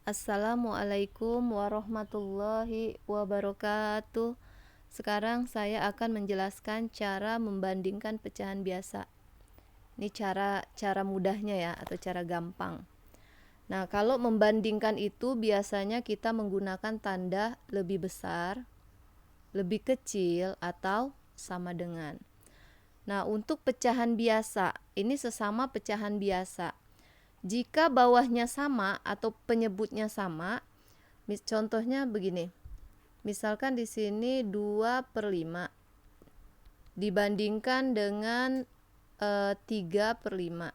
Assalamualaikum warahmatullahi wabarakatuh. Sekarang saya akan menjelaskan cara membandingkan pecahan biasa. Ini cara mudahnya ya, atau cara gampang. Nah, kalau membandingkan itu biasanya kita menggunakan tanda lebih besar, lebih kecil, atau sama dengan. Nah, untuk pecahan biasa, ini sesama pecahan biasa. Jika bawahnya sama atau penyebutnya sama, contohnya begini. Misalkan di sini 2/5 dibandingkan dengan 3/5.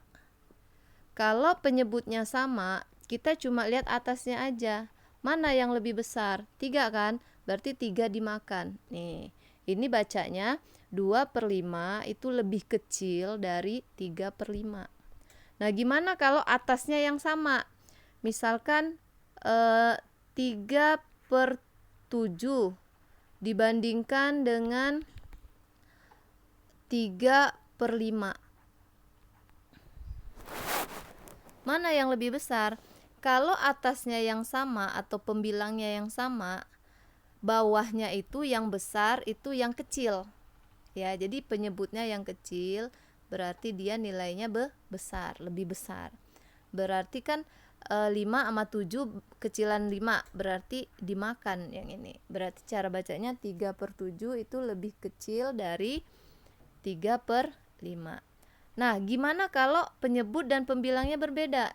Kalau penyebutnya sama, kita cuma lihat atasnya aja. Mana yang lebih besar? 3 kan? Berarti 3 dimakan. Nih, ini bacanya 2/5 itu lebih kecil dari 3/5. Nah, gimana kalau atasnya yang sama? Misalkan 3/7 dibandingkan dengan 3/5. Mana yang lebih besar? Kalau atasnya yang sama atau pembilangnya yang sama, bawahnya itu yang besar, itu yang kecil. Ya, jadi penyebutnya yang kecil, berarti dia nilainya besar, lebih besar. Berarti kan 5 sama 7 kecilan 5, berarti dimakan yang ini. Berarti cara bacanya 3/7 itu lebih kecil dari 3/5. Nah, gimana kalau penyebut dan pembilangnya berbeda?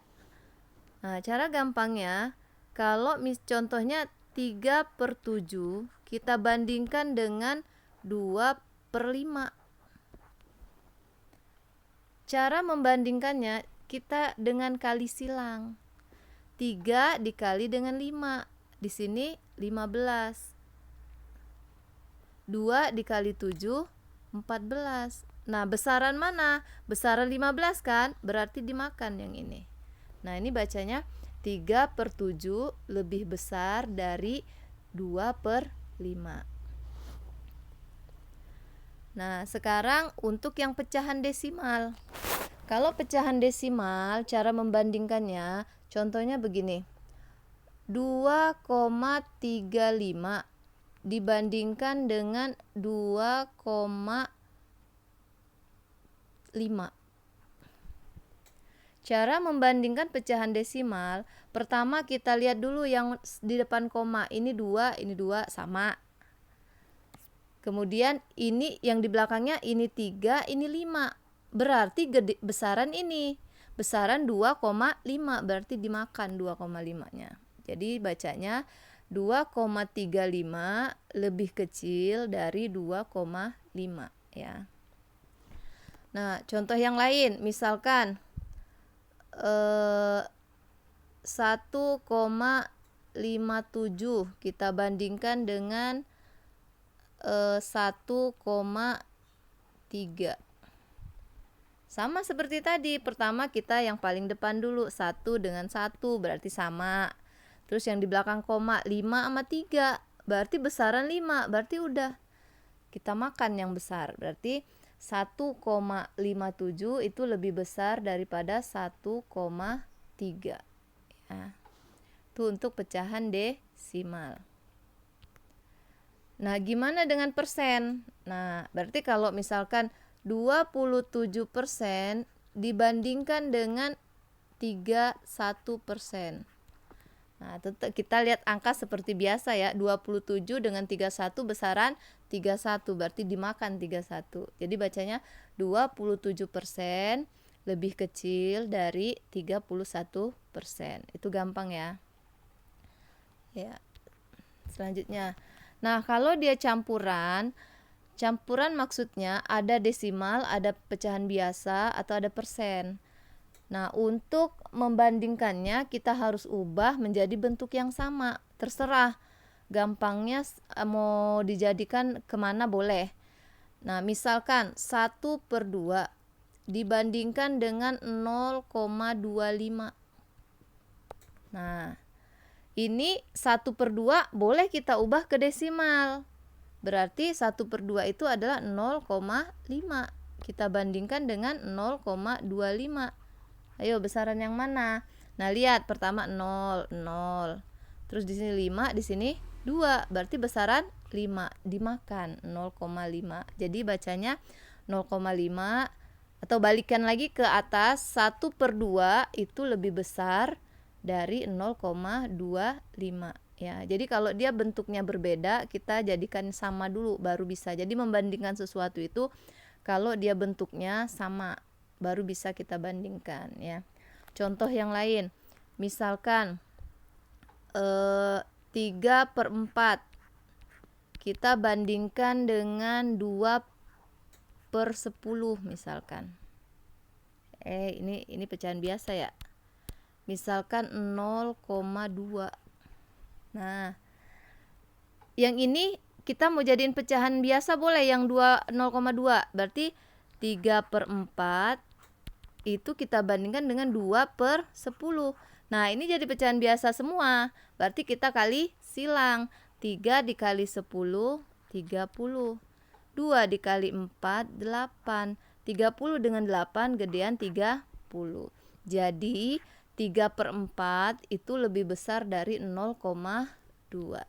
Nah, cara gampangnya, kalau contohnya 3/7 kita bandingkan dengan 2/5. Cara membandingkannya kita dengan kali silang. 3 dikali dengan 5. Di sini 15. 2 dikali 7, 14. Nah, besaran mana? Besaran 15 kan? Berarti dimakan yang ini. Nah, ini bacanya 3/7 lebih besar dari 2/5. Nah, sekarang untuk yang pecahan desimal. Kalau pecahan desimal, cara membandingkannya, contohnya begini. 2,35 dibandingkan dengan 2,5. Cara membandingkan pecahan desimal, pertama kita lihat dulu yang di depan koma. Ini 2 sama. Kemudian ini yang di belakangnya, ini 3, ini 5. Berarti besaran ini. Besaran 2,5, berarti dimakan 2,5-nya. Jadi bacanya 2,35 lebih kecil dari 2,5 ya. Nah, contoh yang lain, misalkan 1,57 kita bandingkan dengan 1,3. Sama seperti tadi, pertama kita yang paling depan dulu, 1 dengan 1 berarti sama. Terus yang di belakang koma, 5 sama 3, berarti besaran 5, berarti udah kita makan yang besar. Berarti 1,57 itu lebih besar daripada 1,3 ya. Itu untuk pecahan desimal. Nah, gimana dengan persen? Nah, berarti kalau misalkan 27% dibandingkan dengan 31%. Nah, kita lihat angka seperti biasa ya. 27 dengan 31 besaran 31, berarti dimakan 31. Jadi bacanya 27% lebih kecil dari 31%. Itu gampang ya. Ya. Selanjutnya. Nah, kalau dia campuran maksudnya ada desimal, ada pecahan biasa, atau ada persen. Nah, untuk membandingkannya kita harus ubah menjadi bentuk yang sama. Terserah, gampangnya mau dijadikan kemana boleh. Nah, misalkan 1/2 dibandingkan dengan 0,25. Nah, ini 1/2 boleh kita ubah ke desimal. Berarti 1/2 itu adalah 0,5. Kita bandingkan dengan 0,25. Ayo, besaran yang mana? Nah, lihat pertama 0, 0. Terus di sini 5, di sini 2. Berarti besaran 5 dimakan 0,5. Jadi bacanya 0,5 atau balikan lagi ke atas, 1/2 itu lebih besar dari 0,25 ya. Jadi kalau dia bentuknya berbeda, kita jadikan sama dulu baru bisa. Jadi membandingkan sesuatu itu kalau dia bentuknya sama baru bisa kita bandingkan ya. Contoh yang lain, misalkan 3/4 kita bandingkan dengan 2/10 misalkan. Ini pecahan biasa ya. Misalkan 0,2. Nah, yang ini kita mau jadiin pecahan biasa boleh, yang 0,2. Berarti 3/4 itu kita bandingkan dengan 2/10. Nah, ini jadi pecahan biasa semua. Berarti kita kali silang. 3 dikali 10, 30. 2 dikali 4, 8. 30 dengan 8 gedean 30. Jadi 3/4 itu lebih besar dari 0,2.